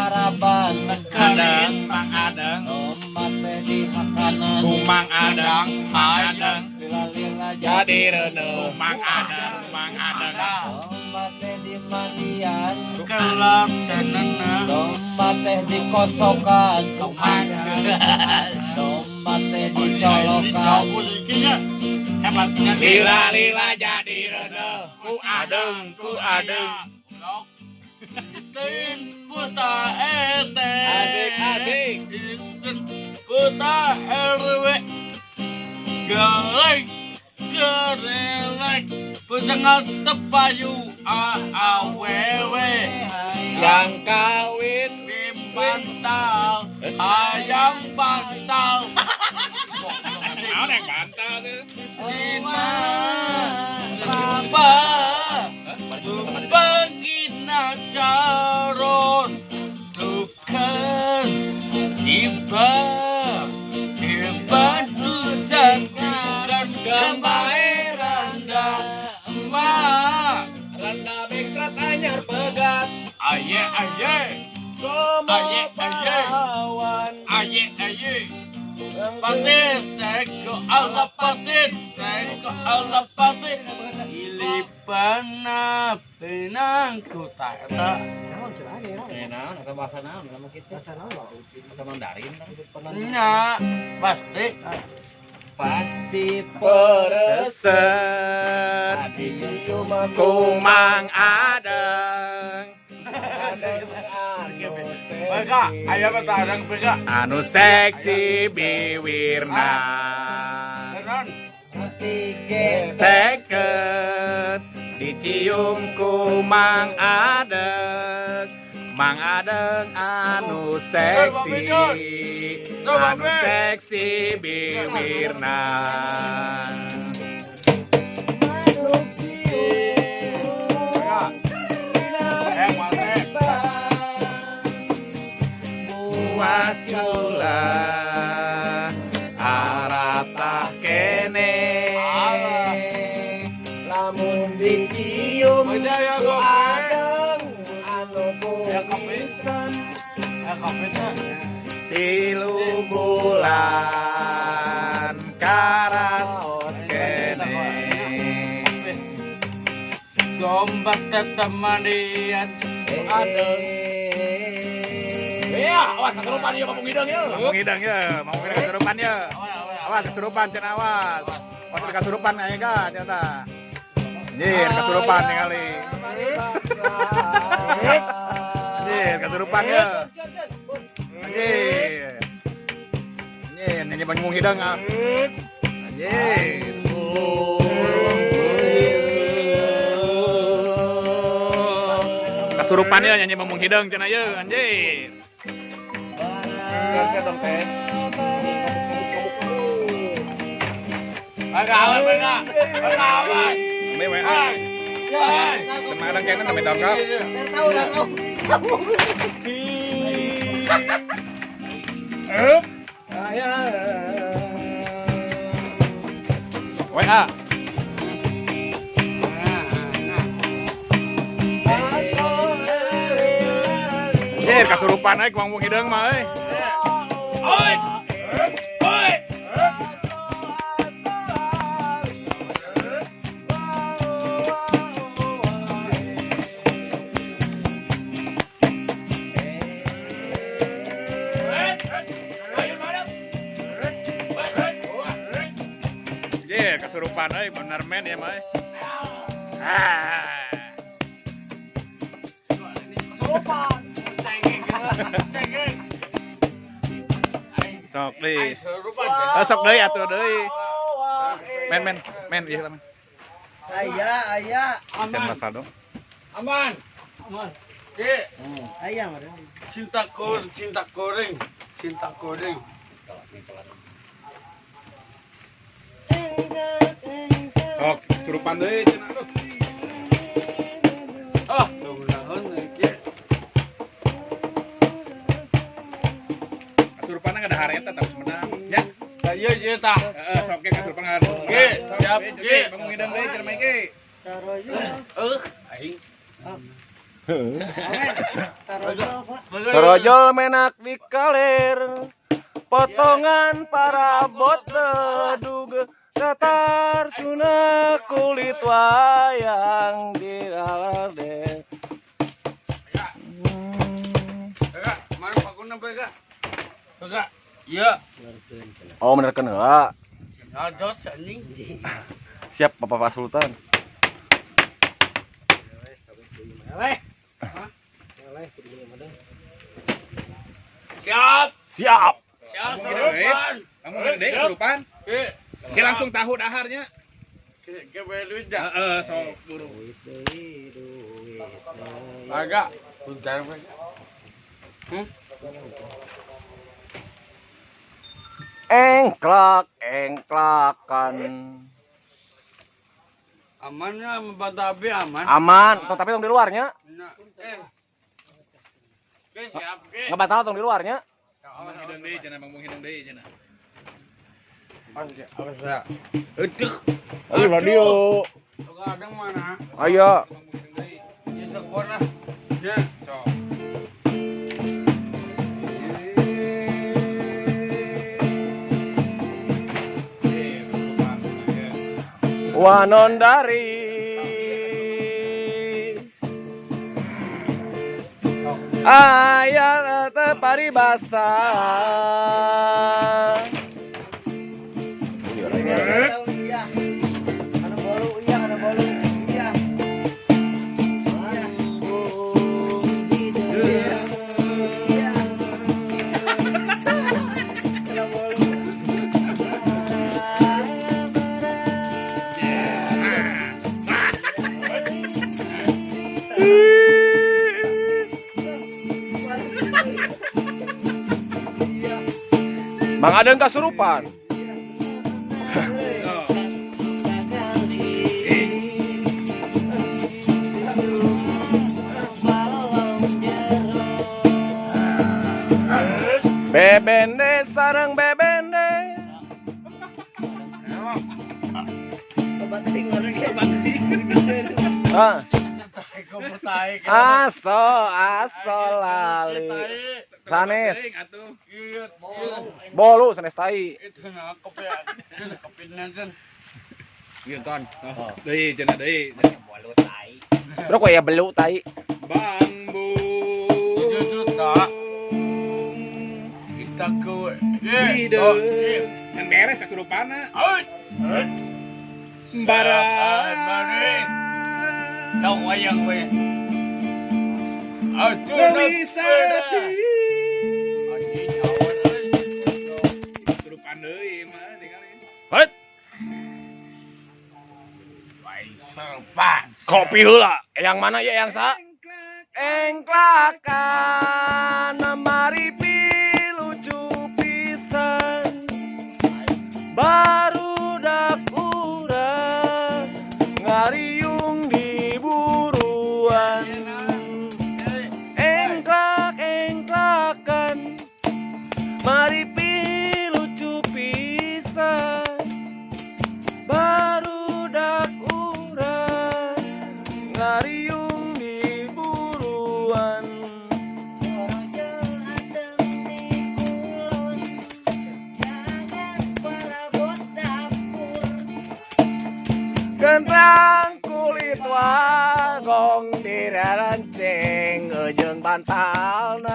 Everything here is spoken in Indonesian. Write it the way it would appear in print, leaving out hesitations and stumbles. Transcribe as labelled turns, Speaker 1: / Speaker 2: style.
Speaker 1: saraban
Speaker 2: Adeng, Mang Adeng,
Speaker 1: Tomat teh di makanan
Speaker 2: Mang Adeng, Mang Adeng,
Speaker 1: Lila-lila
Speaker 2: jadi rene, Mang Adeng, Mang Adeng.
Speaker 1: Tomat teh di mandian
Speaker 2: Kelap cenena,
Speaker 1: Tomat teh di kosokan
Speaker 2: Tomat.
Speaker 1: Tomat teh di colokan
Speaker 2: Lila-lila jadi rene, ku adeng, ku adeng.
Speaker 3: Isin puta ete
Speaker 2: Asik-asik.
Speaker 3: Isin puta RW Geleng Gerelek Pujangan tepayu awewe
Speaker 2: Yang kawin
Speaker 3: Bim bantal Ayam bantal
Speaker 2: Naon yang bantal tuh?
Speaker 3: Dina Baba Bagina caron Tukan Tiba Tiba Tujan Dan gambai randa Emak
Speaker 2: Randa bekstrat anyar pegat.
Speaker 3: Aye aye
Speaker 2: Komo
Speaker 3: Aye, aye.
Speaker 2: pahlawan.
Speaker 3: Aye aye Patis Seko ala patis Seko ala patis Ilipana Penangku tak
Speaker 1: Naon atau bahasa naon kamu kita bahasa Mandarin
Speaker 3: Nya Pasti
Speaker 1: pasti
Speaker 2: Pereset
Speaker 1: dicium
Speaker 2: ku Mang Adeng.
Speaker 3: Mereka Ayah petadang mereka
Speaker 2: Anu seksi biwirna.
Speaker 3: Tenan
Speaker 1: tiket
Speaker 2: Teket dicium ku Mang Adeng. Mang Adeng anu seksi, anu seksi biwirna. Buat cula aratah kene.
Speaker 1: lamun dicium
Speaker 3: Beda ya,
Speaker 1: ku
Speaker 3: Gop.
Speaker 1: adeng anu
Speaker 3: Ya, kapisan. Kapisan
Speaker 2: Tilu bulan karas kene.
Speaker 3: Sombak tetemanian
Speaker 1: adeng
Speaker 2: Iya, awas kesurupan ya ngomong hidang ya. Ngomong hidang ya, ngomong hidang kesurupan ya. Awas kesurupan cen awas. Pas kesurupan kayaknya kan ternyata. Anjir, kesurupan nih kali. Anjir, kesurupan ya. Anjir. Anjir, nyanyi ngomong hidang ah. Anjir. Kesurupan ya nyanyi ngomong hidang cen aja anjir. Dong teh.
Speaker 3: Awas mereka Awas
Speaker 2: Mewe. Semarang kayaknya kami dongkap.
Speaker 1: tahu dah kau
Speaker 2: WA. Anjir, kasurupan aja ngomong hidang mah euy. Oi. Oi. Anjir, kasurupan euy bener men ya mah. Sok deui. Sok deui atuh deui. Men ieu lah.
Speaker 1: ayah
Speaker 2: Sen masal dong.
Speaker 3: Aman Ki
Speaker 1: ayah mah
Speaker 3: Cinta goreng
Speaker 2: Sok surupan deui cenah tuh.
Speaker 3: Ah mudah-mudahan Ki
Speaker 2: Kasurupan ada hareta tapi sebenarnya. Ya.
Speaker 3: Iya tah
Speaker 2: Heeh, sok ge kasurupan ada.
Speaker 3: Ki siap Ki
Speaker 2: Bangun hidang deui cenah mah ki.
Speaker 3: aing
Speaker 4: Tarojol menak di kaler, potongan parabot teduga, datar tuna kulit wayang di alde.
Speaker 3: Enggak, mana pakuna bega? Enggak. Iya.
Speaker 4: Oh benerkeun heula.
Speaker 3: Ngajos anjing.
Speaker 4: Siap Bapak Sultan.
Speaker 3: Siap.
Speaker 4: Siap.
Speaker 3: Siap serupan.
Speaker 2: Kamu gede kesurupan? Ki langsung tahu daharnya.
Speaker 3: Ke duit dah.
Speaker 2: Heeh, sok buru.
Speaker 3: Agak. Bentar bega.
Speaker 4: Engklakan.
Speaker 3: Amannya membatabi aman.
Speaker 4: Aman, tapi tong di luarnya.
Speaker 3: Nah, siap ke.
Speaker 4: Enggak batal tong di luarnya.
Speaker 2: Bang hidung deui cenah, Bang hidung deui cenah.
Speaker 3: Awas ya. Eduk.
Speaker 4: Ayo radio.
Speaker 3: Kadang mana?
Speaker 4: Ayo.
Speaker 3: Di sekolah. Ya. Sok.
Speaker 4: Wanondari. Ayat paribasa. Mang Adeng kasurupan. Bebende sareng bebende. Ah. Aso lali. Sanes. Bolu sanes tai.
Speaker 3: Itu nak kepinan kan.
Speaker 2: Ieu ton. Deui cenah deui.
Speaker 4: Bro kok ya belu tai.
Speaker 2: Bambu.
Speaker 3: 7 juta. Kita ke.
Speaker 2: Hidup. Kan beres kesurupana. Barang.
Speaker 3: Kau wayang we.
Speaker 2: Bisa kesurupan deui mah tinggalin.
Speaker 4: Hot.
Speaker 3: Serpan.
Speaker 4: Kopi heula. Yang mana ya yang sa? Engklakan mari lucu pisan. Barudak urang ngariung di buruan. Engklakan mari lucu pisan. Barudak urang ngariung di buruan. Kentang kulit wagong dirarancing ujung bantalna.